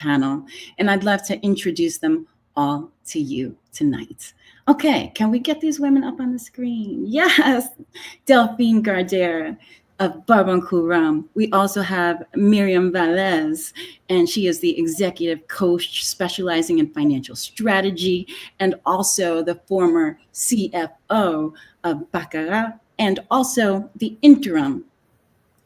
panel, and I'd love to introduce them all to you tonight. Okay, can we get these women up on the screen? Yes, Delphine Gardere of Barbancourt Rum. We also have Miriam Valez, and she is the executive coach specializing in financial strategy and also the former CFO of Baccarat and also the interim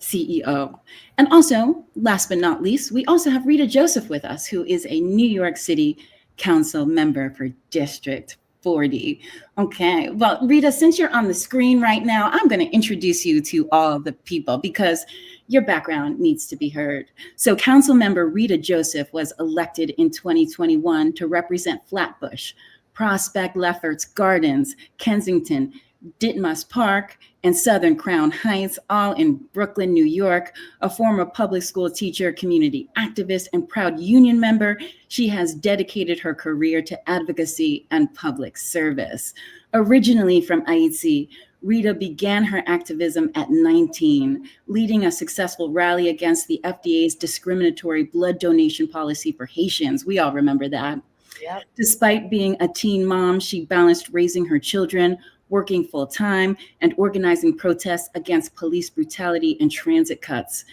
CEO. And also, last but not least, we also have Rita Joseph with us, who is a New York City Council member for District 40. Okay, well, Rita, since you're on the screen right now, I'm going to introduce you to all the people because your background needs to be heard. So, Council member Rita Joseph was elected in 2021 to represent Flatbush, Prospect, Lefferts Gardens, Kensington, Ditmas Park, and Southern Crown Heights, all in Brooklyn, New York. A former public school teacher, community activist, and proud union member, she has dedicated her career to advocacy and public service. Originally from Haiti, Rita began her activism at 19, leading a successful rally against the FDA's discriminatory blood donation policy for Haitians. We all remember that. Yep. Despite being a teen mom, she balanced raising her children, working full-time, and organizing protests against police brutality and transit cuts.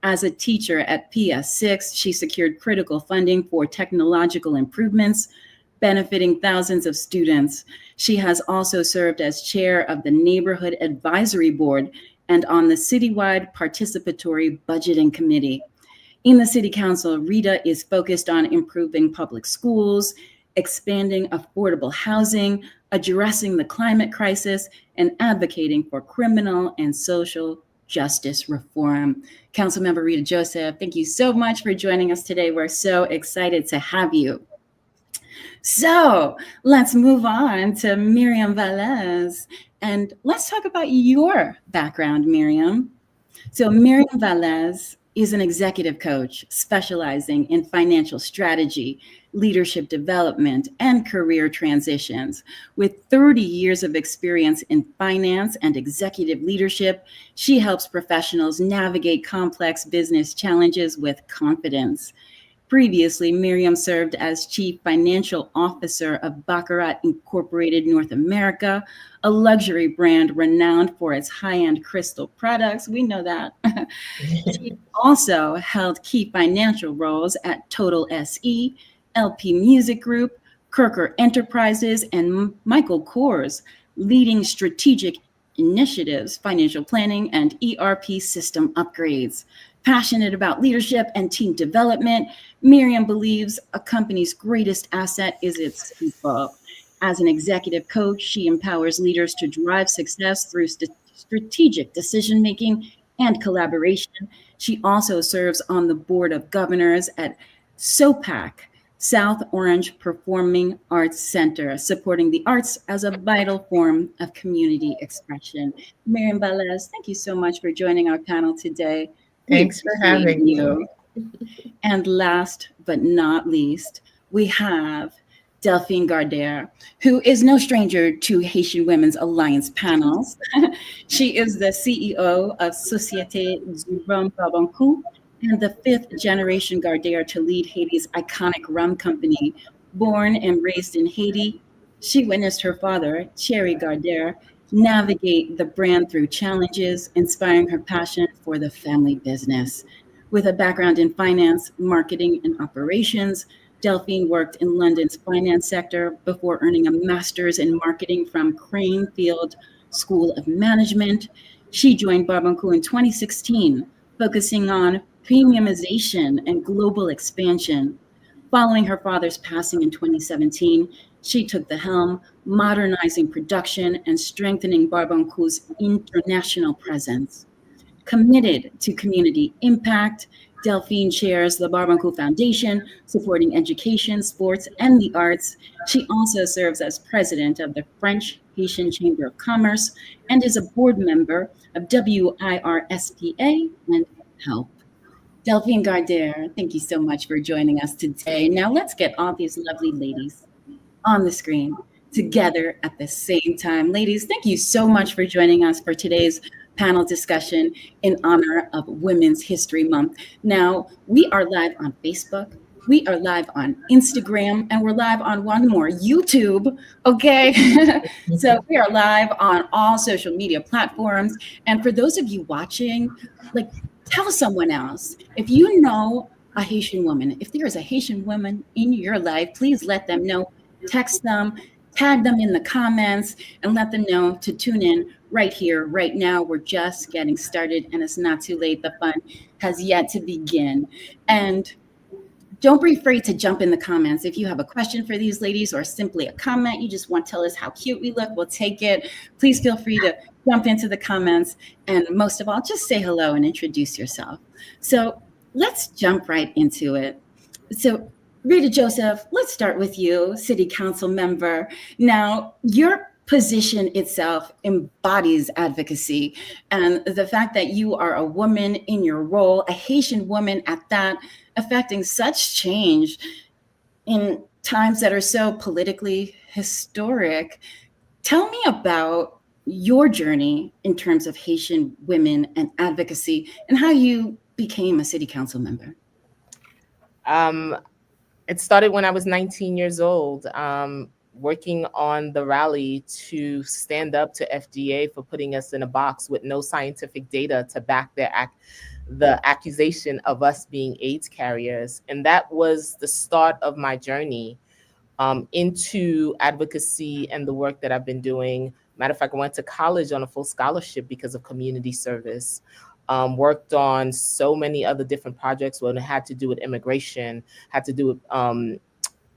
As a teacher at PS6, she secured critical funding for technological improvements, benefiting thousands of students. She has also served as chair of the Neighborhood Advisory Board and on the citywide participatory budgeting committee. In the City Council, Rita is focused on improving public schools, expanding affordable housing, addressing the climate crisis, and advocating for criminal and social justice reform. Councilmember Rita Joseph, thank you so much for joining us today. We're so excited to have you. So let's move on to Miriam Valez, and let's talk about your background, Miriam. So Miriam Valez is an executive coach specializing in financial strategy, leadership development, and career transitions. With 30 years of experience in finance and executive leadership, she helps professionals navigate complex business challenges with confidence. Previously, Miriam served as Chief Financial Officer of Baccarat Incorporated North America, a luxury brand renowned for its high-end crystal products. We know that. She also held key financial roles at Total SE, LP Music Group, Kirker Enterprises, and Michael Kors, leading strategic initiatives, financial planning, and ERP system upgrades. Passionate about leadership and team development, Miriam believes a company's greatest asset is its people. As an executive coach, she empowers leaders to drive success through strategic decision-making and collaboration. She also serves on the board of governors at SOPAC, South Orange Performing Arts Center, supporting the arts as a vital form of community expression. Miriam Valez, thank you so much for joining our panel today. Thanks for having me. And last but not least, we have Delphine Gardere, who is no stranger to Haitian Women's Alliance panels. She is the CEO of Société du Rhum Barbancourt and the fifth generation Gardere to lead Haiti's iconic rum company. Born and raised in Haiti, she witnessed her father, Thierry Gardere, navigate the brand through challenges, inspiring her passion for the family business. With a background in finance, marketing, and operations, Delphine worked in London's finance sector before earning a master's in marketing from Cranefield School of Management. She joined Barbancourt in 2016, focusing on premiumization and global expansion. Following her father's passing in 2017, she took the helm, modernizing production and strengthening Barbancourt's international presence. Committed to community impact, Delphine chairs the Barbancourt Foundation, supporting education, sports, and the arts. She also serves as president of the French Haitian Chamber of Commerce and is a board member of WIRSPA and HELP. Delphine Gardere, thank you so much for joining us today. Now let's get all these lovely ladies on the screen together at the same time. Ladies, thank you so much for joining us for today's panel discussion in honor of Women's History Month. Now, we are live on Facebook, We are live on Instagram and we're live on one more, YouTube. Okay. So we are live on all social media platforms. And for those of you watching, like, tell someone else. If you know a Haitian woman, if there is a Haitian woman in your life, please let them know. Text them, tag them in the comments, and let them know to tune in right here, right now. We're just getting started and it's not too late. The fun has yet to begin. And don't be afraid to jump in the comments. If you have a question for these ladies or simply a comment, you just want to tell us how cute we look, we'll take it. Please feel free to jump into the comments. And most of all, just say hello and introduce yourself. So let's jump right into it. So, Rita Joseph, let's start with you, City Council member. Now, your position itself embodies advocacy. And the fact that you are a woman in your role, a Haitian woman at that, affecting such change in times that are so politically historic. Tell me about your journey in terms of Haitian women and advocacy and how you became a city council member. It started when I was 19 years old, working on the rally to stand up to FDA for putting us in a box with no scientific data to back the accusation of us being AIDS carriers. And that was the start of my journey into advocacy and the work that I've been doing. Matter of fact, I went to college on a full scholarship because of community service. Worked on so many other different projects when it had to do with immigration, had to do with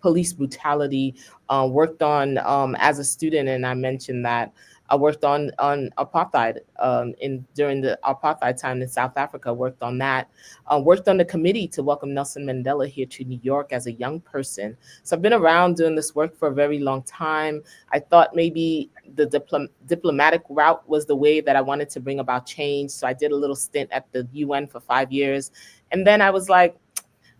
police brutality. Worked on as a student, and I mentioned that I worked on apartheid during the apartheid time in South Africa. Worked on that. Worked on the committee to welcome Nelson Mandela here to New York as a young person. So I've been around doing this work for a very long time. I thought maybe the diplomatic route was the way that I wanted to bring about change. So I did a little stint at the UN for 5 years, and then I was like,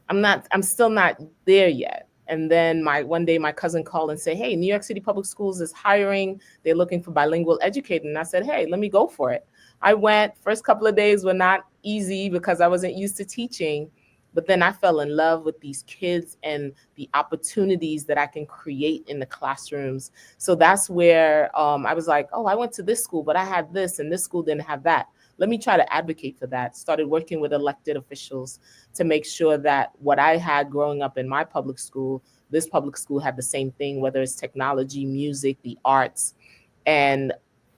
I'm still not there yet. And then one day my cousin called and said, hey, New York City Public Schools is hiring. They're looking for bilingual educators. And I said, hey, let me go for it. I went. First couple of days were not easy because I wasn't used to teaching. But then I fell in love with these kids and the opportunities that I can create in the classrooms. So that's where I was like, oh, I went to this school, but I had this and this school didn't have that. Let me try to advocate for that. Started working with elected officials to make sure that what I had growing up in my public school, this public school had the same thing, whether it's technology, music, the arts, and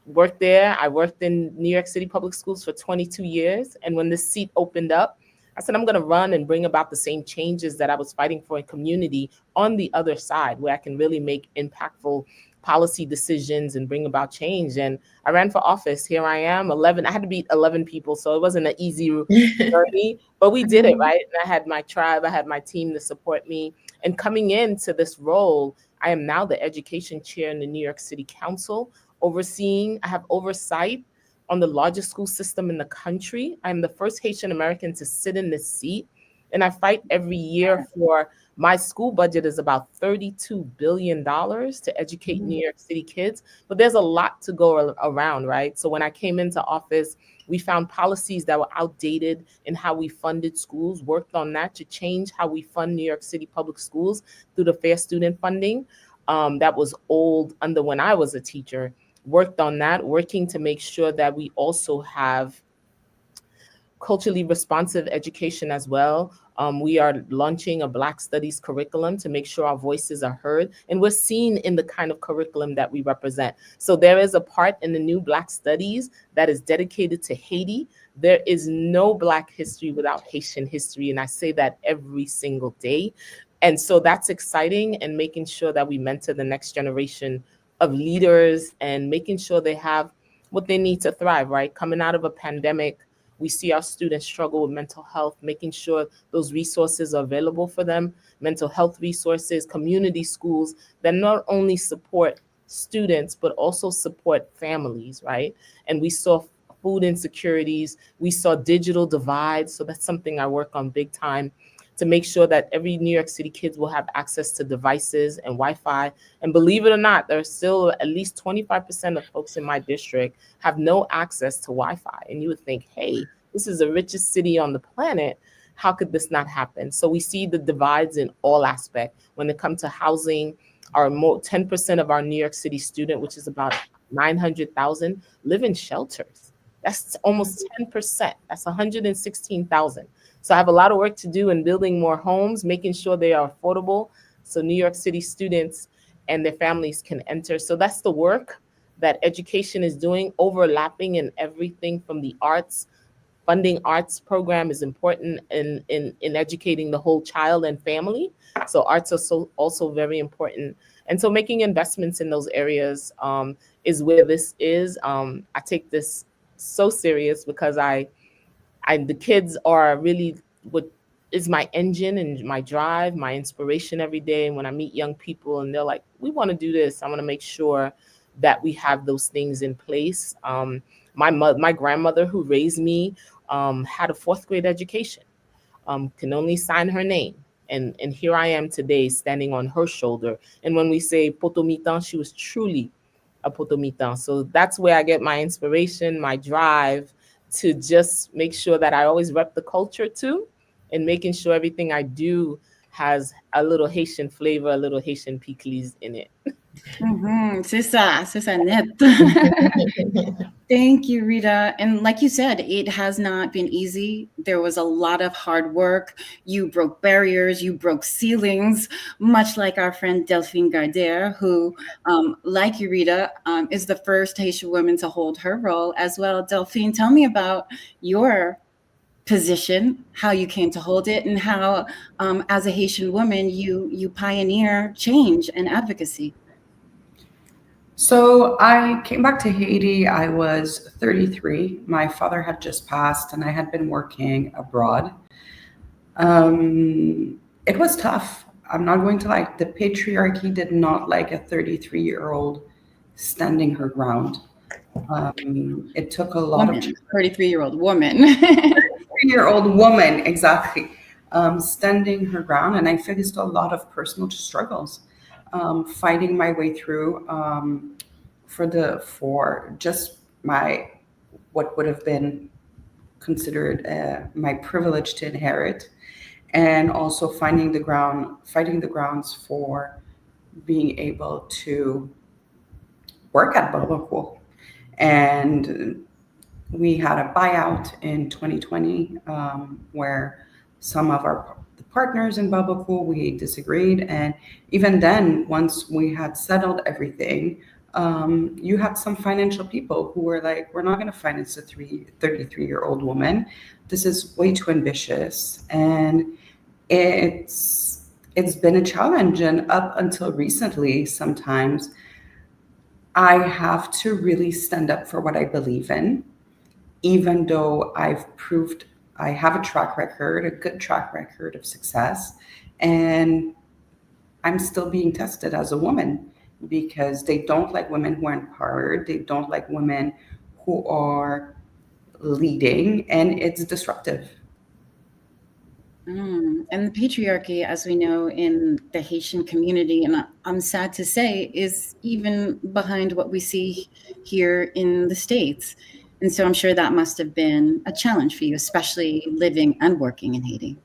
worked there. I worked in New York City Public Schools for 22 years. And when this seat opened up, I said, I'm going to run and bring about the same changes that I was fighting for in community on the other side, where I can really make impactful policy decisions and bring about change. And I ran for office. Here I am, 11. I had to beat 11 people, so it wasn't an easy journey, but we did it, right? And I had my tribe, I had my team to support me. And coming into this role, I am now the education chair in the New York City Council, I have oversight on the largest school system in the country. I'm the first Haitian American to sit in this seat. And I fight every year for my school budget is about $32 billion to educate New York City kids. But there's a lot to go around, right? So when I came into office, we found policies that were outdated in how we funded schools, worked on that to change how we fund New York City public schools through the Fair Student Funding. That was old under when I was a teacher. Worked on that, working to make sure that we also have culturally responsive education as well. We are launching a Black Studies curriculum to make sure our voices are heard and we're seen in the kind of curriculum that we represent. So there is a part in the new Black Studies that is dedicated to Haiti. There is no Black history without Haitian history, and I say that every single day. And so that's exciting, and making sure that we mentor the next generation of leaders and making sure they have what they need to thrive, right? Coming out of a pandemic, we see our students struggle with mental health, making sure those resources are available for them, mental health resources, community schools that not only support students, but also support families, right? And we saw food insecurities, we saw digital divides. So that's something I work on big time, to make sure that every New York City kids will have access to devices and Wi-Fi. And believe it or not, there's still at least 25% of folks in my district have no access to Wi-Fi. And you would think, hey, this is the richest city on the planet. how could this not happen? So we see the divides in all aspects. When it comes to housing, 10% of our New York City student, which is about 900,000, live in shelters. That's almost 10%. That's 116,000. So I have a lot of work to do in building more homes, making sure they are affordable so New York City students and their families can enter. So that's the work that education is doing, overlapping in everything from the arts. Funding arts program is important in educating the whole child and family. So arts are also very important. And so making investments in those areas is where this is. I take this so serious because the kids are really what is my engine and my drive, my inspiration every day. And when I meet young people and they're like, we want to do this, I want to make sure that we have those things in place. My grandmother who raised me had a fourth grade education, can only sign her name. And here I am today standing on her shoulder. And when we say Potomitan, she was truly a Potomitan. So that's where I get my inspiration, my drive to just make sure that I always rep the culture too, and making sure everything I do has a little Haitian flavor, a little Haitian pickles in it. C'est ça net. Thank you, Rita. And like you said, it has not been easy. There was a lot of hard work. You broke barriers, you broke ceilings, much like our friend Delphine Gardere, who, like you, Rita, is the first Haitian woman to hold her role as well. Delphine, tell me about your position, how you came to hold it, and how, as a Haitian woman, you pioneer change and advocacy. So I came back to Haiti. I was 33. My father had just passed, and I had been working abroad. It was tough. I'm not going to lie. The patriarchy did not like a 33-year-old standing her ground. It took a lot Woman, of 33-year-old woman. 33-year-old woman, exactly, standing her ground, and I faced a lot of personal struggles, fighting my way through for just my what would have been considered my privilege to inherit, and also fighting the grounds for being able to work at Barbecue. And we had a buyout in 2020 where some of our the partners in Barbecue, we disagreed. And even then, once we had settled everything, you had some financial people who were like, we're not going to finance a 33-year-old woman. This is way too ambitious. And it's been a challenge. And up until recently, sometimes I have to really stand up for what I believe in, even though I've proved I have a track record, a good track record of success, and I'm still being tested as a woman because they don't like women who are empowered. They don't like women who are leading, and it's disruptive. And the patriarchy, as we know in the Haitian community, and I'm sad to say, is even behind what we see here in the States. And so I'm sure that must have been a challenge for you, especially living and working in Haiti.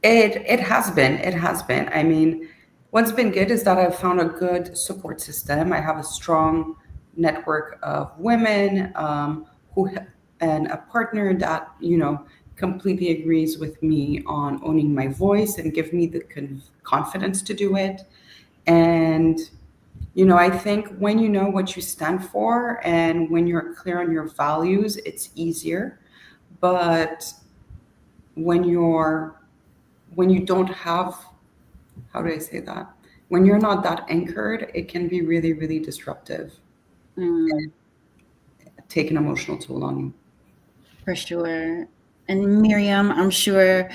It has been. It has been. I mean, what's been good is that I've found a good support system. I have a strong network of women and a partner that completely agrees with me on owning my voice and give me the confidence to do it. And I think when you know what you stand for and when you're clear on your values, it's easier. But when you're when you don't have, how do I say that? When you're not that anchored, it can be really, really disruptive, Mm, take an emotional toll on you. for sure. And Miriam, I'm sure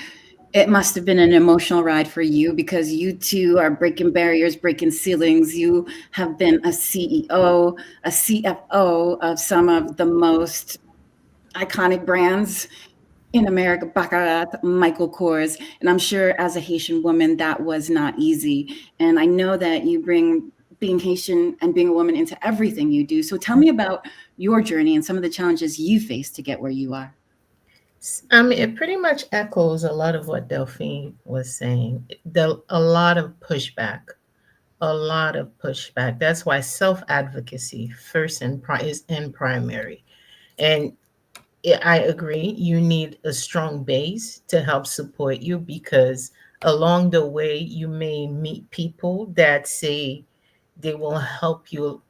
it must have been an emotional ride for you because you too are breaking barriers, breaking ceilings. You have been a CEO, a CFO of some of the most iconic brands in America, Baccarat, Michael Kors. And I'm sure as a Haitian woman, that was not easy. And I know that you bring being Haitian and being a woman into everything you do. So tell me about your journey and some of the challenges you faced to get where you are. I mean, it pretty much echoes a lot of what Delphine was saying. A lot of pushback, a lot of pushback. That's why self advocacy first is in primary. And I agree, you need a strong base to help support you because along the way, you may meet people that say they will help you,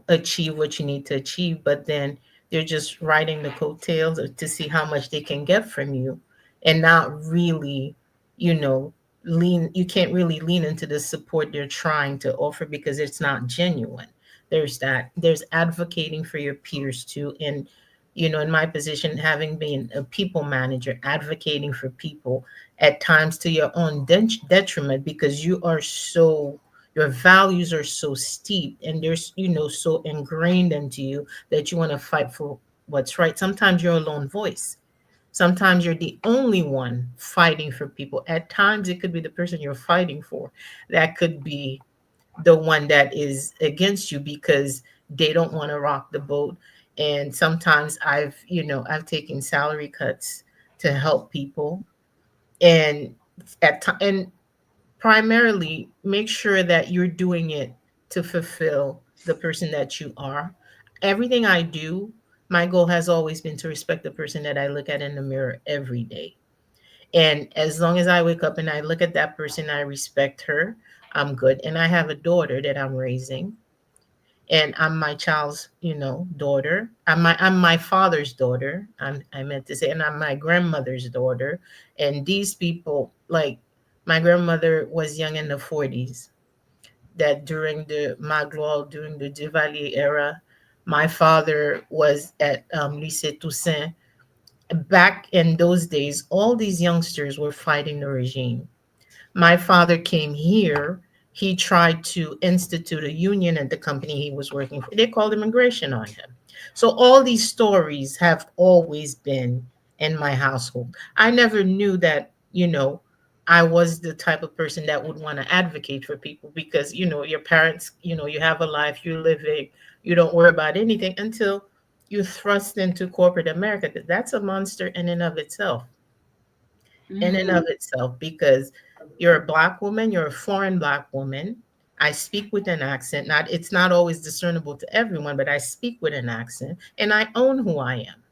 achieve what you need to achieve, but then they're just riding the coattails to see how much they can get from you and not really, you know, you can't really lean into the support they're trying to offer because it's not genuine. There's advocating for your peers too. And, in my position, having been a people manager, advocating for people at times to your own detriment because your values are so steep and they're so ingrained into you that you want to fight for what's right. Sometimes you're a lone voice. Sometimes you're the only one fighting for people. At times it could be the person you're fighting for that could be the one that is against you because they don't want to rock the boat. And sometimes I've taken salary cuts to help people. And and primarily make sure that you're doing it to fulfill the person that you are. Everything I do, my goal has always been to respect the person that I look at in the mirror every day. And as long as I wake up and I look at that person, I respect her, I'm good. And I have a daughter that I'm raising. And I'm my child's, daughter. I'm my father's daughter. I meant to say, and I'm my grandmother's daughter. And these people, like my grandmother was young in the 40s, that during the Magloire, during the Duvalier era, my father was at Lycée Toussaint. Back in those days, all these youngsters were fighting the regime. My father came here. He tried to institute a union at the company he was working for. They called immigration on him. So all these stories have always been in my household. I never knew that, I was the type of person that would want to advocate for people because, your parents, you have a life, you're living, you don't worry about anything until you thrust into corporate America. That's a monster in and of itself because you're a black woman, you're a foreign black woman. I speak with an accent. Not It's not always discernible to everyone, but I speak with an accent and I own who I am.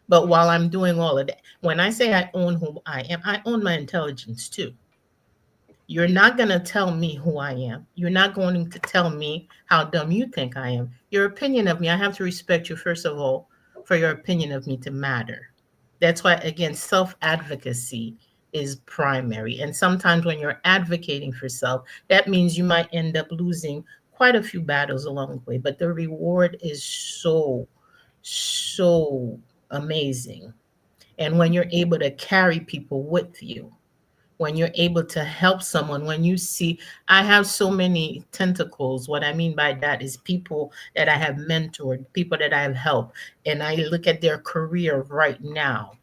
But while I'm doing all of that, when I say I own who I am, I own my intelligence too. You're not going to tell me who I am. You're not going to tell me how dumb you think I am. Your opinion of me, I have to respect you, first of all, for your opinion of me to matter. That's why, again, self advocacy is primary. And sometimes when you're advocating for self, that means you might end up losing quite a few battles along the way. But the reward is so, so amazing. And when you're able to carry people with you, when you're able to help someone, when you see, I have so many tentacles. What I mean by that is people that I have mentored, people that I have helped, and I look at their career right now.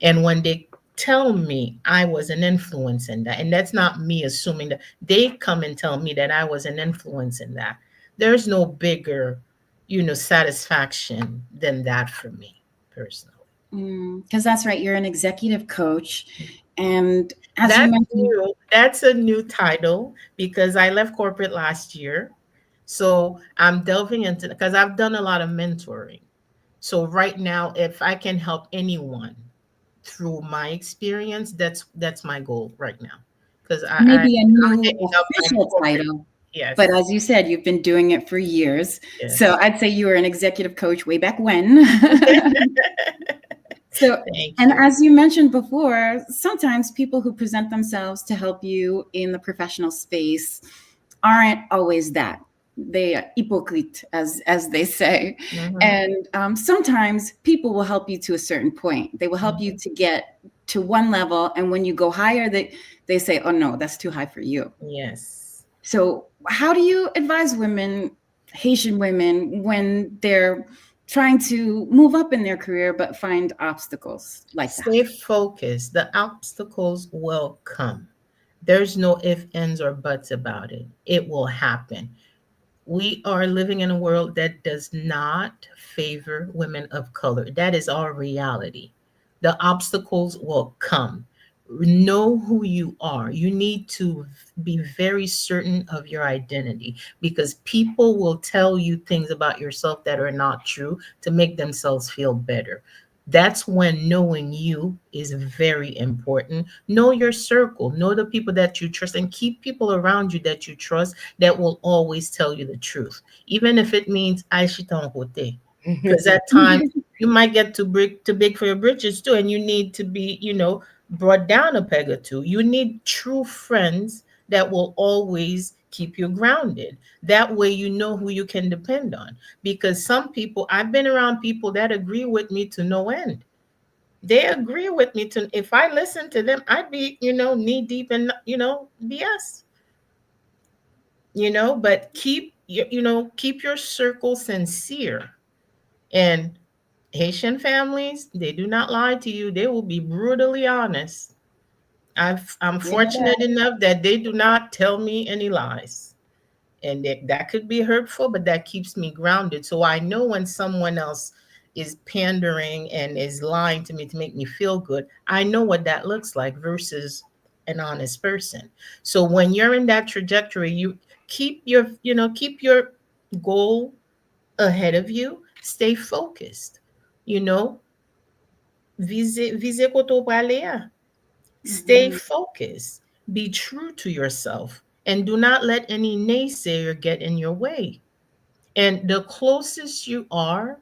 And when they tell me I was an influence in that, and that's not me assuming that, they come and tell me that I was an influence in that. There's no bigger, satisfaction than that for me personally. Because that's right. You're an executive coach. And as you That's mentioned, new. That's a new title because I left corporate last year. So I'm delving into, because I've done a lot of mentoring. So right now, if I can help anyone through my experience, that's my goal right now. Because maybe a I'm new hanging up my official corporate. title, Yes. but as you said, you've been doing it for years. So Yes. I'd say you were an executive coach way back when. So, Thank and you. as you mentioned before, sometimes people who present themselves to help you in the professional space aren't always that. They are hypocrite, as they say. Hmm. And sometimes people will help you to a certain point. They will help you Hmm. to get to one level, and when you go higher, they say, "Oh no, that's too high for you." Yes. So, how do you advise women, Haitian women, when they're trying to move up in their career but find obstacles like that? Stay focused. The obstacles will come. There's no if, ands, or buts about it. It will happen. We are living in a world that does not favor women of color. That is our reality. The obstacles will come. Know who you are. You need to be very certain of your identity, because people will tell you things about yourself that are not true to make themselves feel better. That's when knowing you is very important. Know your circle, know the people that you trust, and keep people around you that you trust that will always tell you the truth, even if it means I shit on kote. Because at times you might get too big for your britches too, and you need to be, brought down a peg or two. You need true friends that will always keep you grounded. That way you know who you can depend on. Because some people, I've been around people that agree with me to no end. They agree with me to, if I listen to them, I'd be, knee deep in, BS. But keep your circle sincere. And Haitian families, they do not lie to you. They will be brutally honest. I'm You know fortunate enough that they do not tell me any lies. And that could be hurtful, but that keeps me grounded. So I know when someone else is pandering and is lying to me to make me feel good, I know what that looks like versus an honest person. So when you're in that trajectory, you keep your goal ahead of you. Stay focused. You know, viser koto prale a. Stay Mhm. focused. Be true to yourself and do not let any naysayer get in your way. And the closest you are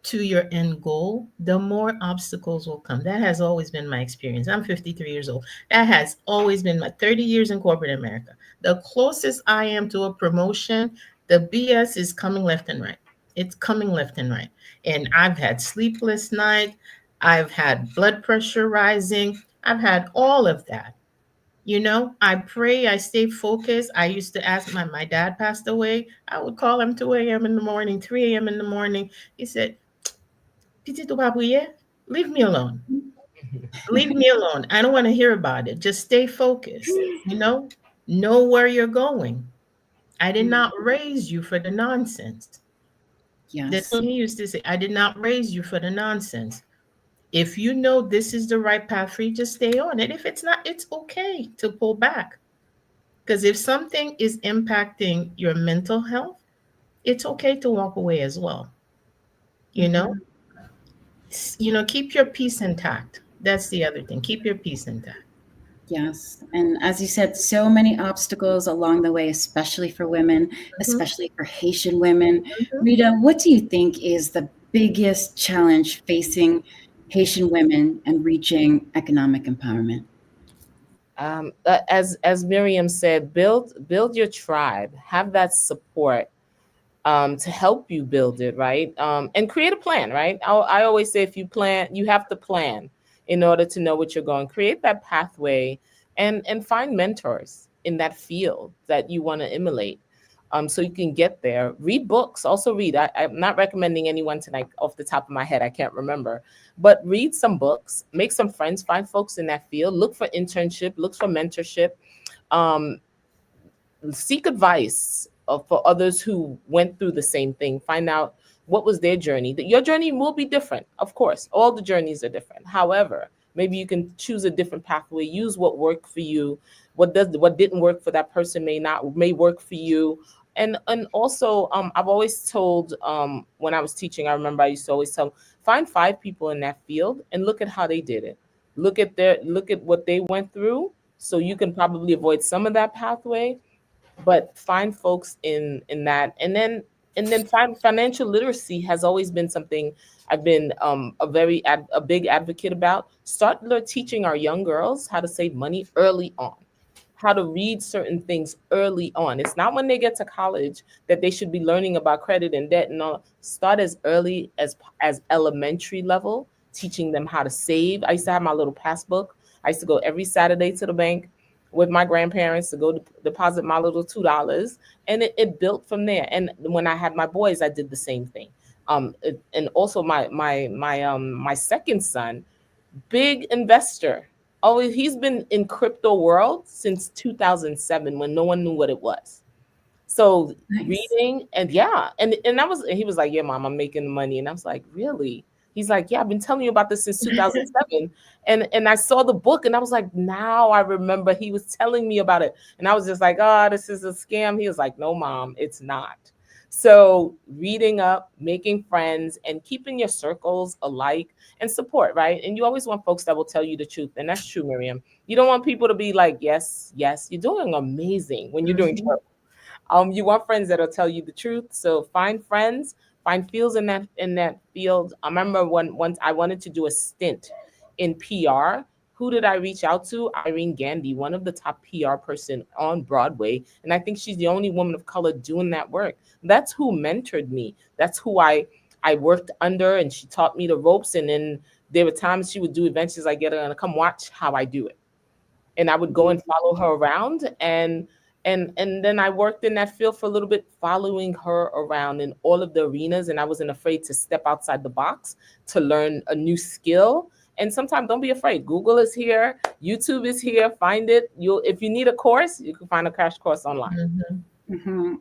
to your end goal, the more obstacles will come. That has always been my experience. I'm 53 years old. That has always been my 30 years in corporate America. The closest I am to a promotion, the BS is coming left and right. It's coming left and right. And I've had sleepless nights. I've had blood pressure rising. I've had all of that. I pray, I stay focused. I used to ask my dad passed away. I would call him 2 a.m. in the morning, 3 a.m. in the morning. He said, Petit ou pas prier? Leave me alone. Leave me alone. I don't want to hear about it. Just stay focused. Know where you're going. I did Mm. not raise you for the nonsense. That's Yes. what he used to say. I did not raise you for the nonsense. If you know this is the right path for you, just stay on it. If it's not, it's okay to pull back. Because if something is impacting your mental health, it's okay to walk away as well. You know, Mhm. keep your peace intact. That's the other thing. Keep your peace intact. Yes. And as you said, so many obstacles along the way, especially for women, Mhm, especially for Haitian women. mhm. Rita, what do you think is the biggest challenge facing Haitian women and reaching economic empowerment? As Miriam said, build your tribe, have that support to help you build it, right? And create a plan, right? I always say if you plan, you have to plan in order to know what you're going. Create that pathway and find mentors in that field that you want to emulate. So you can get there. Read books. Also read. I'm not recommending anyone tonight off the top of my head. I can't remember. But read some books. Make some friends. Find folks in that field. Look for internship. Look for mentorship. Um, Seek advice for others who went through the same thing. Find out what was their journey. Your journey will be different, of course. All the journeys are different. However, maybe you can choose a different pathway. Use what worked for you. What didn't work for that person may work for you. And also, I've always told when I was teaching, I remember I used to always tell, find 5 people in that field and look at how they did it. Look at what they went through, so you can probably avoid some of that pathway, but find folks in that. And then find financial literacy has always been something I've been a big advocate about. Start teaching our young girls how to save money early on, how to read certain things early on. It's not when they get to college that they should be learning about credit and debt and all. Start as early as elementary level, teaching them how to save. I used to have my little passbook. I used to go every Saturday to the bank with my grandparents to go deposit my little $2, and it built from there. And when I had my boys, I did the same thing. And also my second son, big investor. Always, he's been in crypto world since 2007 when no one knew what it was. So Nice. reading, and yeah, and he was like, yeah, mom, I'm making money. And I was like, really? He's like, yeah, I've been telling you about this since 2007. And I saw the book and I was like, now I remember he was telling me about it. And I was just like, oh, this is a scam. He was like, no, mom, it's not. So reading up, making friends, and keeping your circles alike and support, right? And you always want folks that will tell you the truth. And that's true, Miriam. You don't want people to be like, yes, yes, you're doing amazing when you're doing terrible. You want friends that'll tell you the truth. So find friends, find fields in that field. I remember once I wanted to do a stint in PR. Who did I reach out to? Irene Gandy, one of the top PR person on Broadway, and I think she's the only woman of color doing that work. That's who mentored me. That's who I worked under, and she taught me the ropes. And then there were times she would do events. She's like, "Get her and come watch how I do it." And I would go and follow her around, and then I worked in that field for a little bit, following her around in all of the arenas, and I wasn't afraid to step outside the box to learn a new skill. And sometimes don't be afraid. Google is here, YouTube is here. Find it. You'll If you need a course, you can find a crash course online. Mm-hmm.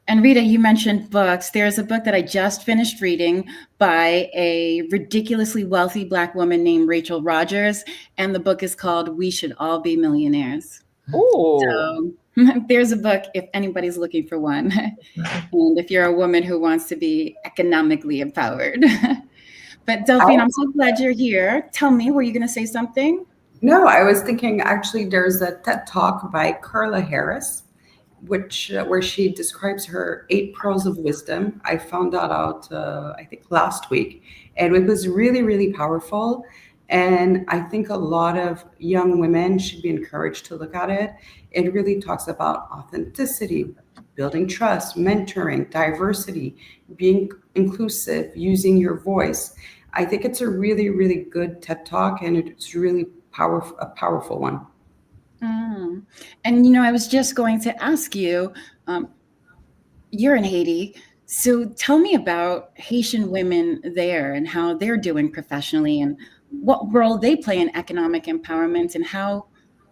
And Rita, you mentioned books. There's a book that I just finished reading by a ridiculously wealthy Black woman named Rachel Rogers. And the book is called We Should All Be Millionaires. Ooh. So there's a book if anybody's looking for one. And if you're a woman who wants to be economically empowered. But Delphine, I'm so glad you're here. Tell me, were you going to say something? No, I was thinking actually there's a TED Talk by Carla Harris, which where she describes her 8 pearls of wisdom. I found that out, I think last week, and it was really, really powerful. And I think a lot of young women should be encouraged to look at it. It really talks about authenticity, building trust, mentoring, diversity, being inclusive, using your voice. I think it's a really, really good TED Talk, and it's really a powerful one. Mm. And, I was just going to ask you, you're in Haiti. So tell me about Haitian women there and how they're doing professionally and what role they play in economic empowerment and how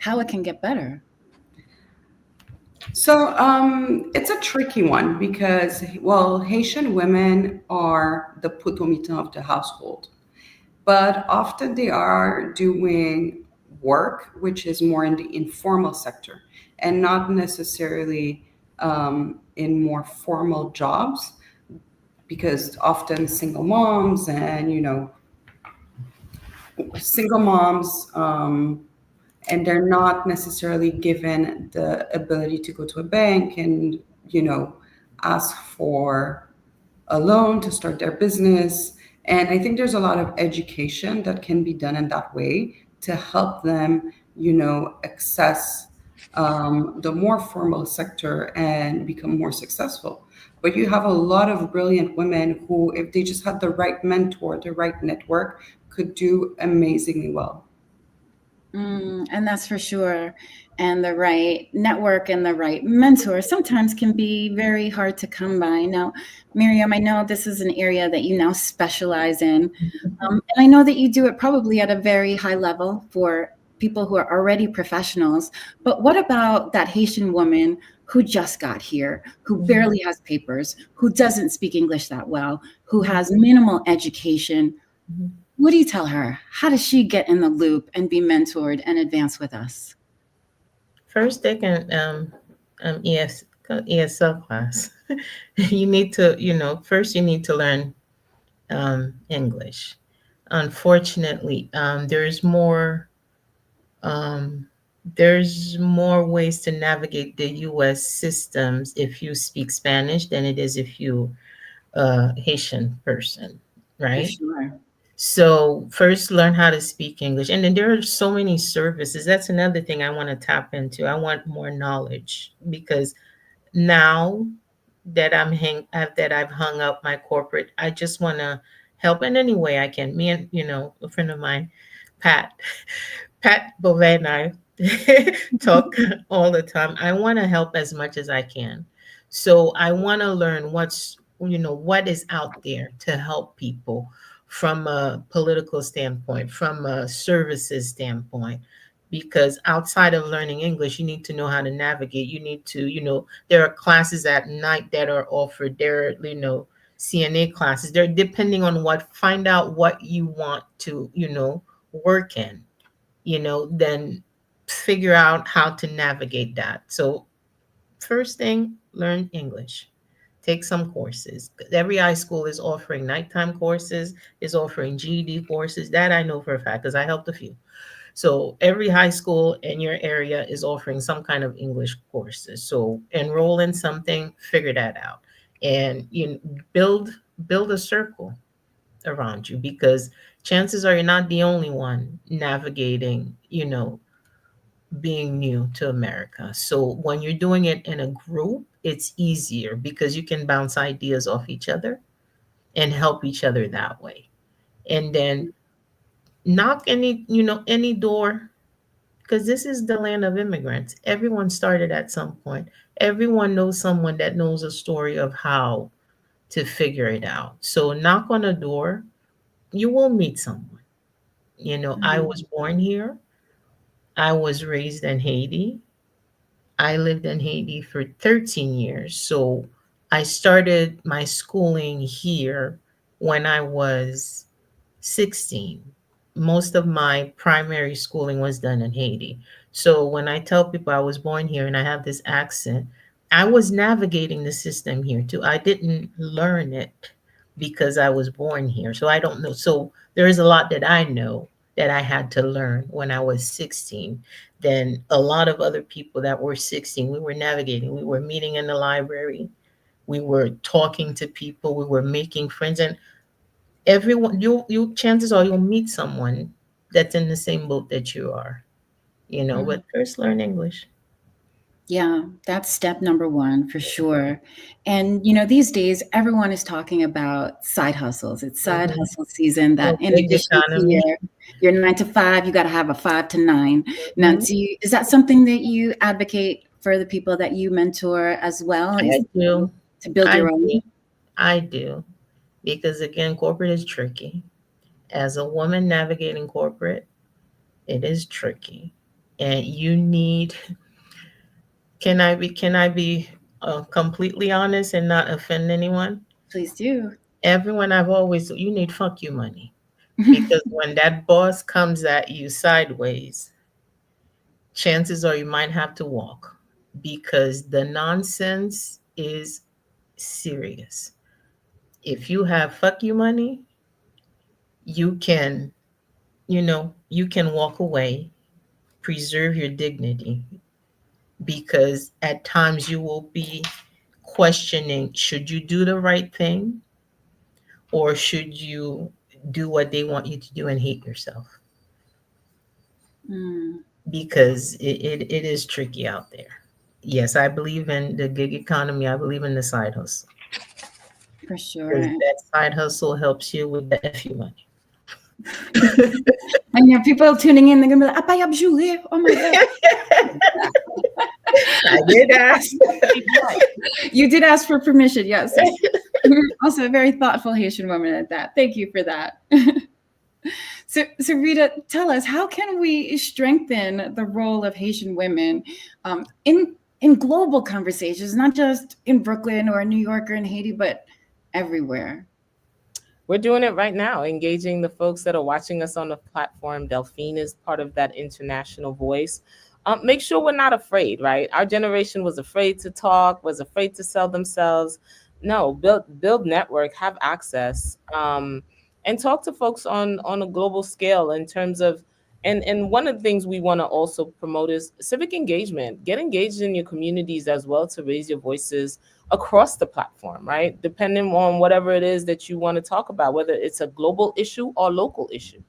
it can get better. So it's a tricky one because, well, Haitian women are the potomitan of the household, but often they are doing work which is more in the informal sector and not necessarily in more formal jobs, because often single moms and single moms and they're not necessarily given the ability to go to a bank and ask for a loan to start their business. And I think there's a lot of education that can be done in that way to help them access the more formal sector and become more successful. But you have a lot of brilliant women who, if they just had the right mentor, the right network, could do amazingly well. And that's for sure. And the right network and the right mentor sometimes can be very hard to come by. Now, Miriam, I know this is an area that you now specialize in. And I know that you do it probably at a very high level for people who are already professionals. But what about that Haitian woman who just got here, who barely has papers, who doesn't speak English that well, who has minimal education? What do you tell her? How does she get in the loop and be mentored and advance with us? First, they can ESL class. You need to, first you need to learn English. Unfortunately, there's more ways to navigate the U.S. systems if you speak Spanish than it is if you Haitian person, For right? sure. So first learn how to speak English. And then there are so many services. That's another thing I want to tap into. I want more knowledge because now that that I've hung up my corporate, I just want to help in any way I can. Me and, a friend of mine, Pat, Pat Beauvais and I talk all the time. I want to help as much as I can. So I want to learn what is out there to help people from a political standpoint, from a services standpoint. Because outside of learning English, you need to know how to navigate. You need to, there are classes at night that are offered. There are, CNA classes. They're depending on what, find out what you want to, work in, then figure out how to navigate that. So first thing, learn English. Take some courses. Every high school is offering nighttime courses, is offering GED courses. That I know for a fact because I helped a few. So every high school in your area is offering some kind of English courses. So enroll in something, figure that out, and build a circle around you, because chances are you're not the only one navigating, being new to America. So when you're doing it in a group, it's easier because you can bounce ideas off each other and help each other that way. And then knock any door, because this is the land of immigrants. Everyone started at some point. Everyone knows someone that knows a story of how to figure it out. So knock on a door, you will meet someone. I Mhm. was born here. I was raised in Haiti. I lived in Haiti for 13 years. So I started my schooling here when I was 16. Most of my primary schooling was done in Haiti. So when I tell people I was born here and I have this accent, I was navigating the system here too. I didn't learn it because I was born here. So I don't know. So there is a lot that I know that I had to learn when I was 16. Then a lot of other people that were 16, we were navigating. We were meeting in the library. We were talking to people. We were making friends. And everyone, you chances are you'll meet someone that's in the same boat that you are, Mhm. but first learn English. Yeah, that's step number one for sure. And these days everyone is talking about side hustles. It's side Hmm. hustle season. That Oh, in big addition to economy. your 9 to 5, you got to have a 5 to 9. Now, Hmm. is that something that you advocate for the people that you mentor as well? Is I do. to build I your own? do. I do. Because again, corporate is tricky. As a woman navigating corporate, it is tricky. And you need, can I be completely honest and not offend anyone? Please do. Everyone I've always, you need fuck you money. Because when that boss comes at you sideways, chances are you might have to walk, because the nonsense is serious. If you have fuck you money, you can, you can walk away, preserve your dignity, because at times you will be questioning, should you do the right thing or should you do what they want you to do and hate yourself? Mm, Because it is tricky out there. Yes, I believe in the gig economy. I believe in the side hustle, for because sure. that side hustle helps you with the FU money. And people tuning in, they're gonna be like, "Apayab joué. Oh my god." I did ask. You did ask for permission, yes. You're also a very thoughtful Haitian woman at that. Thank you for that. So Rita, tell us, how can we strengthen the role of Haitian women in global conversations, not just in Brooklyn or New York or in Haiti, but everywhere? We're doing it right now, engaging the folks that are watching us on the platform. Delphine is part of that international voice. Make sure we're not afraid, right? Our generation was afraid to talk, was afraid to sell themselves. No, build network, have access, and talk to folks on a global scale in terms of. And one of the things we want to also promote is civic engagement. Get engaged in your communities as well to raise your voices across the platform, right? Depending on whatever it is that you want to talk about, whether it's a global issue or local issue.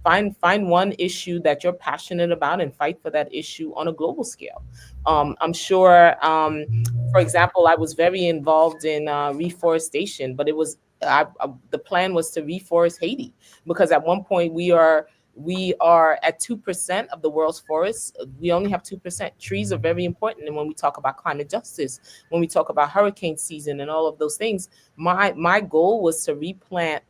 Find one issue that you're passionate about and fight for that issue on a global scale. I'm sure, for example, I was very involved in reforestation, but the plan was to reforest Haiti, because at one point we are at 2% of the world's forests. We only have 2%. Trees are very important, and when we talk about climate justice, when we talk about hurricane season and all of those things, my goal was to replant.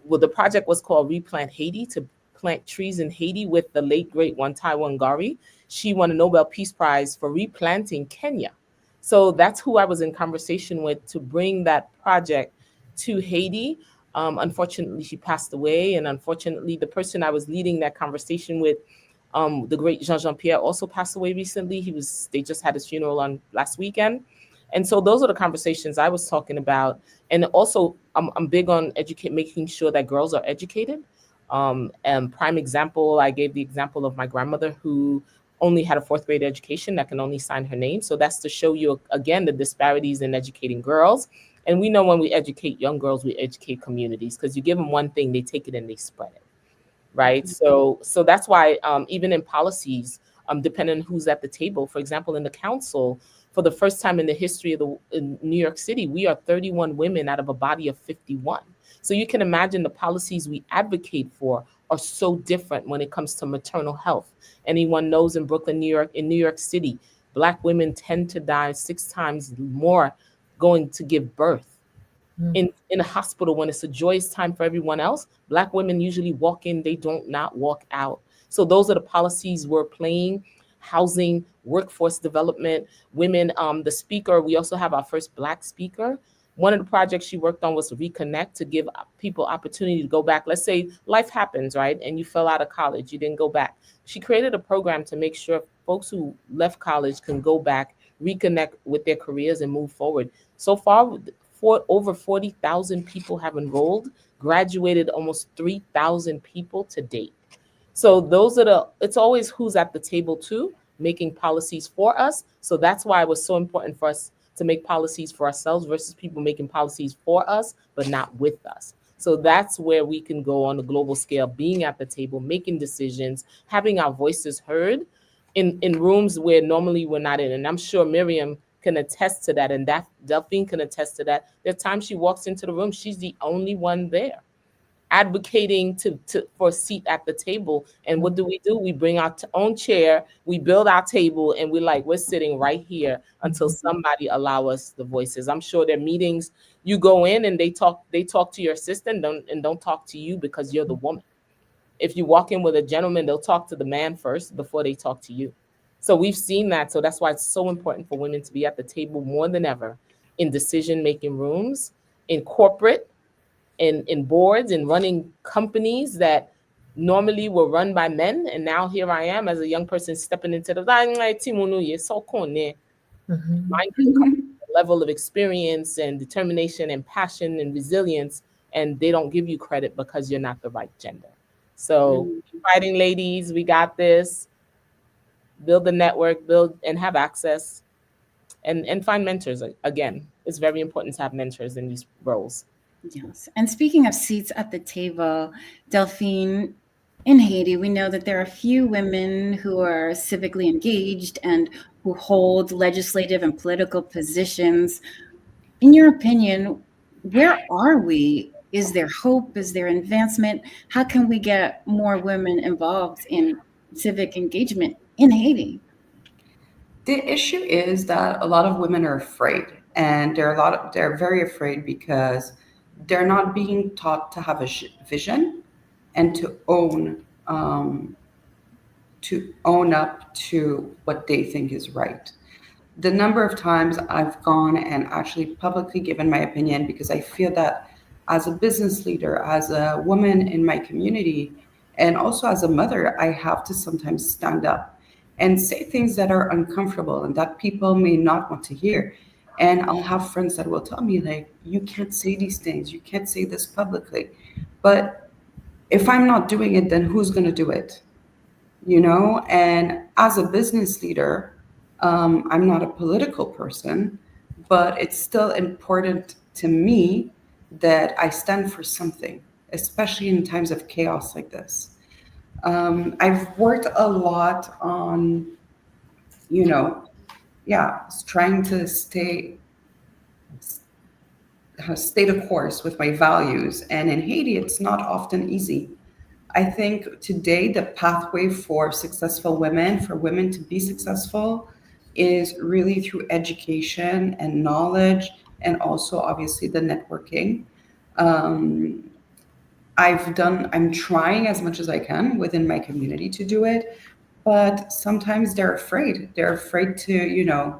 Well, the project was called Replant Haiti, to plant trees in Haiti with the late great one Taiwan Gari. She won a Nobel Peace Prize for replanting Kenya. So that's who I was in conversation with to bring that project to Haiti. Unfortunately, she passed away, and unfortunately, the person I was leading that conversation with, the great Jean Pierre, also passed away recently. They just had his funeral on last weekend, and so those are the conversations I was talking about. And also, I'm big on making sure that girls are educated. And prime example, I gave the example of my grandmother who only had a fourth grade education that can only sign her name. So that's to show you again the disparities in educating girls. And we know when we educate young girls, we educate communities, because you give them one thing, they take it and they spread it, right? So that's why even in policies, depending on who's at the table, for example, in the council, for the first time in the history of in New York City, we are 31 women out of a body of 51. So you can imagine the policies we advocate for are so different when it comes to maternal health. Anyone knows in Brooklyn, New York, in New York City, Black women tend to die 6 times more going to give birth in a hospital when it's a joyous time for everyone else. Black women usually walk in, they don't not walk out. So those are the policies we're playing: housing, workforce development, women. The speaker, we also have our first Black speaker. One of the projects she worked on was to reconnect, to give people opportunity to go back. Let's say life happens, right? And you fell out of college, you didn't go back. She created a program to make sure folks who left college can go back, reconnect with their careers and move forward. So far, over 40,000 people have enrolled, graduated almost 3,000 people to date. So it's always who's at the table too, making policies for us. So that's why it was so important for us to make policies for ourselves versus people making policies for us, but not with us. So that's where we can go on a global scale, being at the table, making decisions, having our voices heard in rooms where normally we're not in. And I'm sure Miriam can attest to that, and that Delphine can attest to that. There are times she walks into the room, she's the only one there advocating for a seat at the table. And what do? We bring our own chair, we build our table, and we're sitting right here until somebody allow us the voices. I'm sure there are meetings you go in and they talk to your assistant and don't talk to you because you're the woman. If you walk in with a gentleman, they'll talk to the man first before they talk to you. So we've seen that. So that's why it's so important for women to be at the table more than ever in decision-making rooms, in corporate, in boards, and running companies that normally were run by men. And now here I am as a young person stepping into the mind you, come with a level of experience and determination and passion and resilience, and they don't give you credit because you're not the right gender. So fighting ladies, we got this. Build the network, build and have access, and find mentors. Again, it's very important to have mentors in these roles. Yes. And speaking of seats at the table, Delphine, in Haiti, we know that there are a few women who are civically engaged and who hold legislative and political positions. In your opinion, where are we? Is there hope? Is there advancement? How can we get more women involved in civic engagement in Haiti? The issue is that a lot of women are afraid, and they're very afraid because they're not being taught to have a vision and um, to own up to what they think is right. The number of times I've gone and actually publicly given my opinion, because I feel that as a business leader, as a woman in my community, and also as a mother, I have to sometimes stand up and say things that are uncomfortable and that people may not want to hear. And I'll have friends that will tell me, like, you can't say these things, you can't say this publicly. But if I'm not doing it, then who's going to do it? And as a business leader, I'm not a political person, but it's still important to me that I stand for something, especially in times of chaos like this. I've worked a lot on, you know, yeah, trying to stay the course with my values. And in Haiti, it's not often easy. I think today the pathway for successful women, for women to be successful, is really through education and knowledge, and also obviously the networking. Um, I'm trying as much as I can within my community to do it, but sometimes they're afraid. They're afraid to,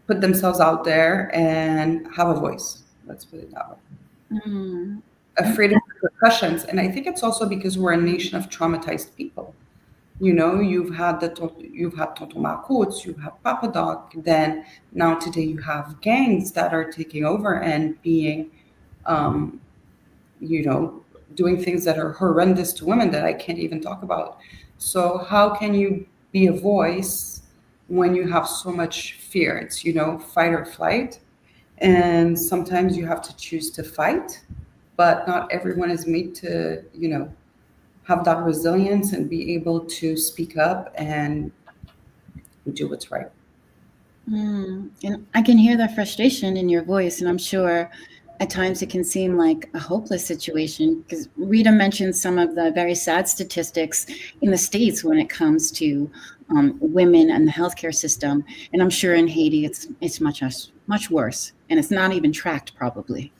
put themselves out there and have a voice. Let's put it that way. Mm. Afraid of repercussions. And I think it's also because we're a nation of traumatized people. You know, you've had Tonton Marcos, you've had Papa Doc, then now today you have gangs that are taking over and being, um, you know, doing things that are horrendous to women that I can't even talk about. So how can you be a voice when you have so much fear? It's, you know, fight or flight. And sometimes you have to choose to fight, but not everyone is made to, you know, have that resilience and be able to speak up and do what's right. And I can hear that frustration in your voice, and I'm sure at times it can seem like a hopeless situation because Rita mentioned some of the very sad statistics in the States when it comes to women and the healthcare system. And I'm sure in Haiti it's much worse, and it's not even tracked probably.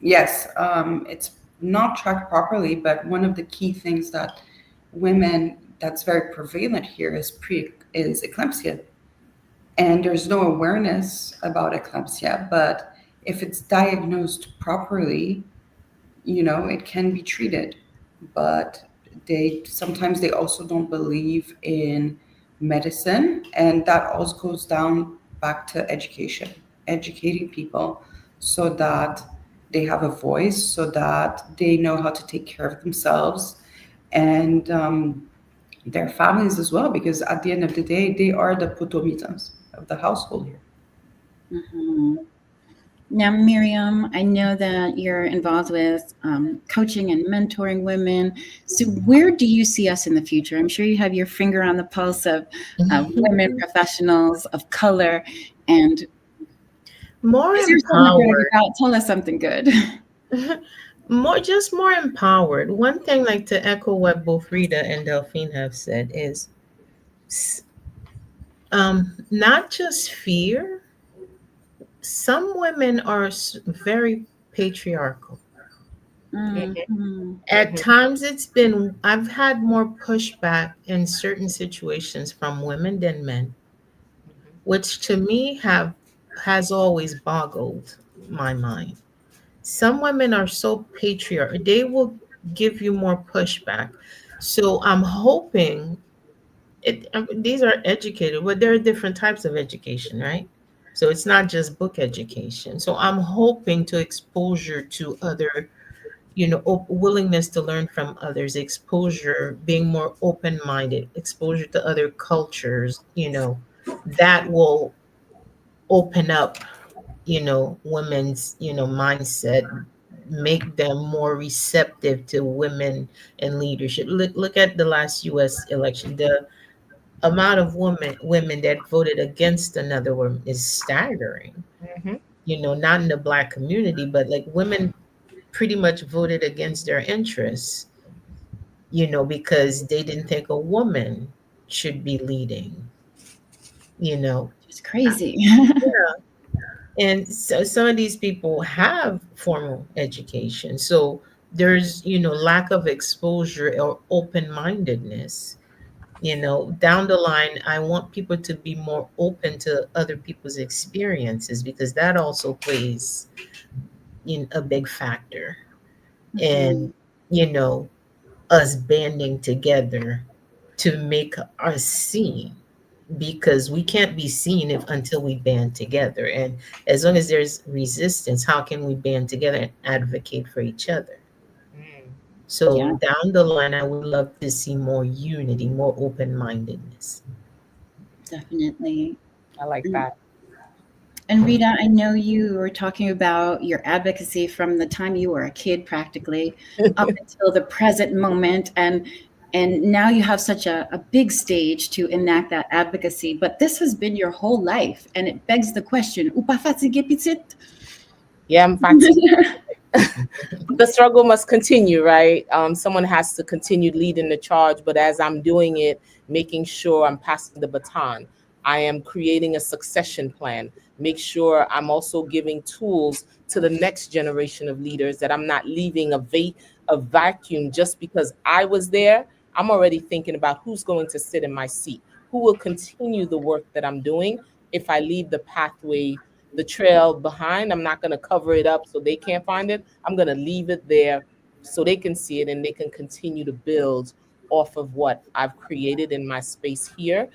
Yes, it's not tracked properly, but one of the key things that women that's very prevalent here is eclampsia, and there's no awareness about eclampsia. But if it's diagnosed properly, you know, it can be treated. But they also don't believe in medicine, and that also goes down back to education, educating people so that they have a voice, so that they know how to take care of themselves and their families as well, because at the end of the day they are the putomitas of the household here. Hmm. Now, Miriam, I know that you're involved with coaching and mentoring women. So, where do you see us in the future? I'm sure you have your finger on the pulse of women professionals of color. And More is there something to brag empowered. about? Tell us something good. More empowered. One thing, like to echo what both Rita and Delphine have said, is s- not just fear. Some women are very patriarchal. Mhm, Mhm. At mhm, times, I've had more pushback in certain situations from women than men, mhm, which to me have has always boggled my mind. Some women are so patriarchal, they will give you more pushback. So I'm hoping these are educated, but there are different types of education, right? So it's not just book education. So I'm hoping to exposure to other, willingness to learn from others, exposure, being more open minded, exposure to other cultures, that will open up, women's, mindset, make them more receptive to women in leadership. Look at the last US election. The amount of women that voted against another woman is staggering. mhm. Not in the black community, but like women pretty much voted against their interests, because they didn't think a woman should be leading, you know. It's crazy. And so some of these people have formal education. So there's, lack of exposure or open-mindedness. Down the line, I want people to be more open to other people's experiences because that also plays in a big factor. Mhm. And, you know, us banding together to make us seen because we can't be seen if until we band together. And as long as there's resistance, how can we band together and advocate for each other? Mm, So Yeah, down the line, I would love to see more unity, more open-mindedness. definitely. I like And that. and Rita, I know you were talking about your advocacy from the time you were a kid practically up until the present moment. And now you have such a big stage to enact that advocacy. But this has been your whole life. And it begs the question, "Ou pas fatigué, petite?" Yeah, I'm fatigued. The struggle must continue, right? Someone has to continue leading the charge, but as I'm doing it, making sure I'm passing the baton, I am creating a succession plan. Make sure I'm also giving tools to the next generation of leaders, that I'm not leaving a vacuum just because I was there. I'm already thinking about who's going to sit in my seat, who will continue the work that I'm doing if I leave the pathway the trail behind. I'm not going to cover it up so they can't find it. I'm going to leave it there so they can see it and they can continue to build off of what I've created in my space here.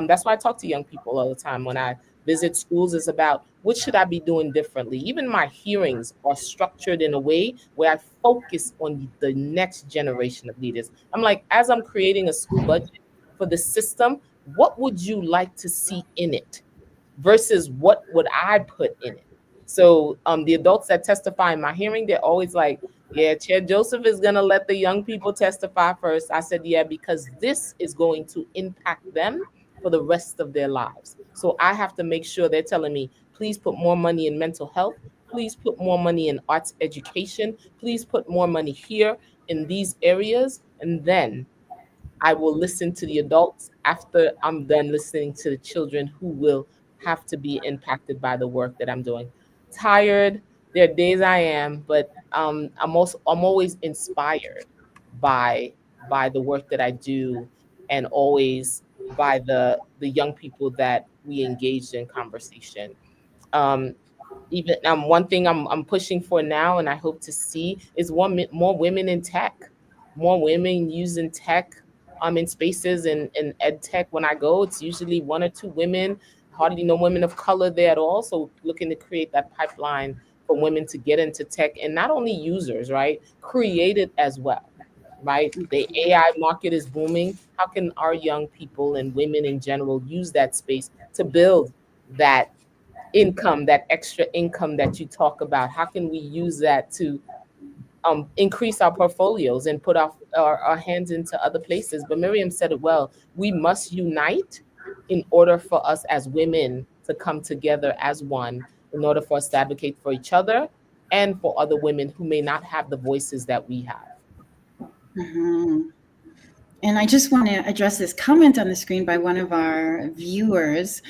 That's why I talk to young people all the time when I visit schools. Is about what should I be doing differently. Even my hearings are structured in a way where I focus on the next generation of leaders. I'm like, as I'm creating a school budget for the system, what would you like to see in it versus what would I put in it? So the adults that testify in my hearing, they're always like, yeah, Chair Joseph is going to let the young people testify first. I said, yeah, because this is going to impact them for the rest of their lives. So I have to make sure they're telling me, please put more money in mental health. Please put more money in arts education. Please put more money here in these areas. And then I will listen to the adults after I'm done listening to the children who will have to be impacted by the work that I'm doing. Tired, there are days I am, but I'm always inspired by the work that I do, and always by the young people that we engaged in conversation. Um, Even one thing I'm pushing for now, and I hope to see, is more women in tech, more women using tech in spaces and ed tech. When I go, it's usually one or two women, hardly no women of color there at all. So looking to create that pipeline for women to get into tech, and not only users, right, create it as well. Right, the AI market is booming. How can our young people and women in general use that space to build that income, that extra income that you talk about? How can we use that to increase our portfolios and put our hands into other places? But Miriam said it well. We must unite in order for us as women to come together as one, in order for us to advocate for each other and for other women who may not have the voices that we have. Mhm. And I just want to address this comment on the screen by one of our viewers,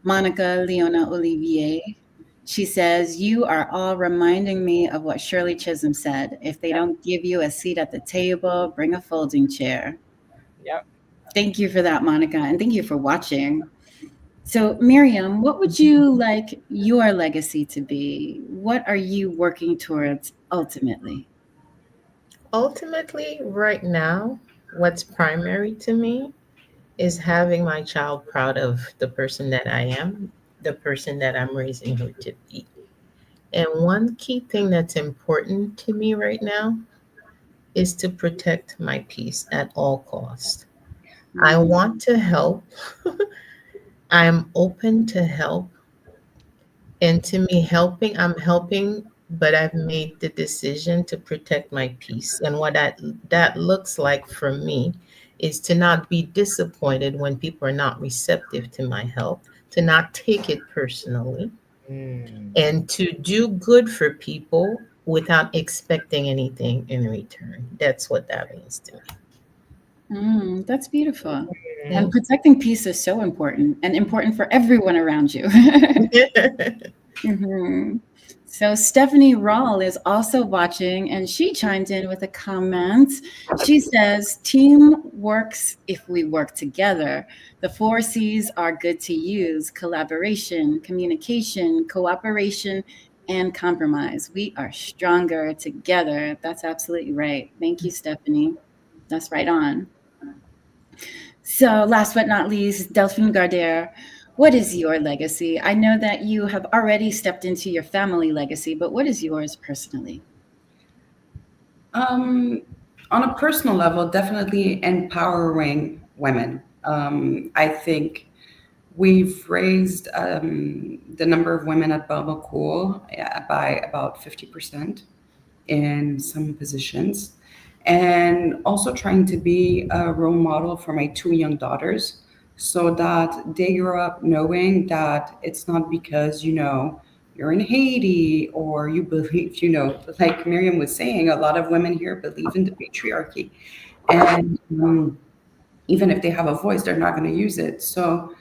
Monica Leona Olivier. She says, "You are all reminding me of what Shirley Chisholm said. If they don't give you a seat at the table, bring a folding chair." Yep. Thank you for that, Monica, and thank you for watching. So, Miriam, what would you like your legacy to be? What are you working towards ultimately? Ultimately, right now, what's primary to me is having my child proud of the person that I am, the person that I'm raising her to be. And one key thing that's important to me right now is to protect my peace at all costs. I Mm, want to help. I'm open to help. And to me, I'm helping, but I've made the decision to protect my peace. And what that looks like for me is to not be disappointed when people are not receptive to my help, to not take it personally, Mm. and to do good for people without expecting anything in return. That's what that means to that's beautiful. And me. protecting peace is so important and important for everyone around you. Thank Mhm. So Stephanie Rawl is also watching, and she chimed in with a comment. She says, "Team works if we work together. The four C's are good to use: collaboration, communication, cooperation, and compromise. We are stronger together." That's absolutely right. Thank you, Stephanie. That's right on. So, last but not least, Delphine Gardere, what is your legacy? I know that you have already stepped into your family legacy, but what is yours personally? Um, on a personal level, definitely empowering women. I think we've raised the number of women at Baba Cool by about 50% in some positions. And also trying to be a role model for my two young daughters so that they grow up knowing that it's not because, you're in Haiti or you believe, like Miriam was saying, a lot of women here believe in the patriarchy. And even if they have a voice, they're not going to use it. So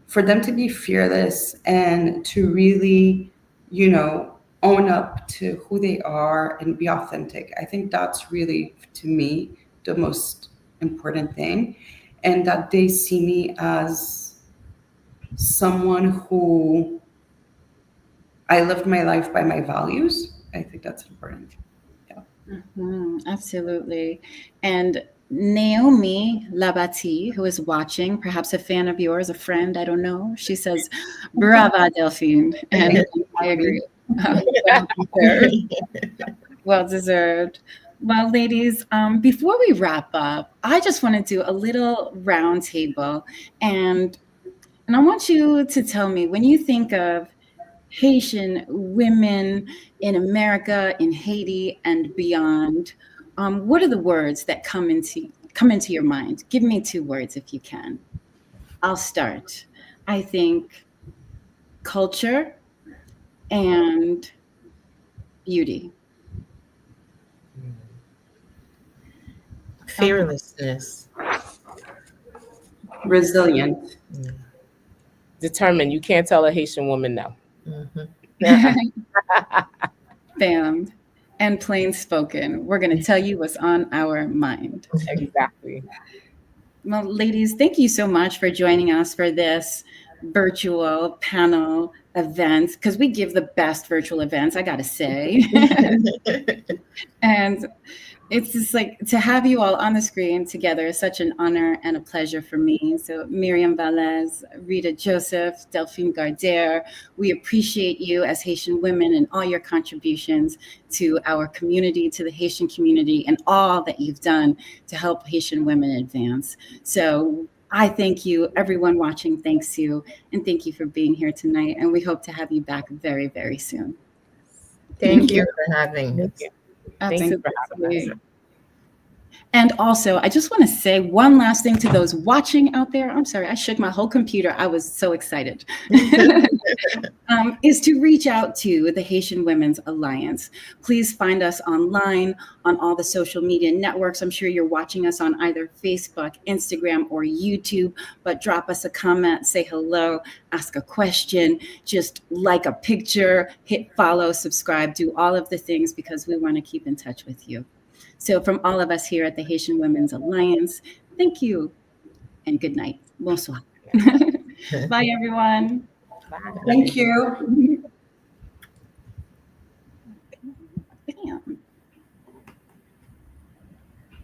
for them to be fearless and to really, own up to who they are and be authentic, I think that's really, to me, the most important thing. And that they see me as someone who I lived my life by my values. I think that's important. Absolutely. And Naomi Labati, who is watching, perhaps a fan of yours, a friend, I don't know, she says, Brava, Delphine. And I agree. Well deserved. Well deserved. Well, ladies, before we wrap up, I just want to do a little round table. And I want you to tell me, when you think of Haitian women in America, in Haiti, and beyond, what are the words that come into your mind? Give me 2 words if you can. I'll start. I think culture and beauty. Fearlessness. Resilient. Yeah. Determined. You can't tell a Haitian woman no. Bam. And plain spoken. We're going to tell you what's on our mind. Exactly. Well, ladies, thank you so much for joining us for this virtual panel event, because we give the best virtual events, I got to say. And it's just like to have you all on the screen together is such an honor and a pleasure for me. So Miriam Valez, Rita Joseph, Delphine Gardere, we appreciate you as Haitian women and all your contributions to our community, to the Haitian community, and all that you've done to help Haitian women advance. So I thank you. Everyone watching thanks you. And thank you for being here tonight. And we hope to have you back very, very soon. Thank you for having us. Thank you for having us. And also, I just want to say one last thing to those watching out there. I'm sorry, I shook my whole computer. I was so excited. Is to reach out to the Haitian Women's Alliance. Please find us online on all the social media networks. I'm sure you're watching us on either Facebook, Instagram, or YouTube, but drop us a comment, say hello, ask a question, just like a picture, hit follow, subscribe, do all of the things, because we want to keep in touch with you. So from all of us here at the Haitian Women's Alliance, thank you and good night. Bonsoir. Bye, everyone. Bye. Thank you.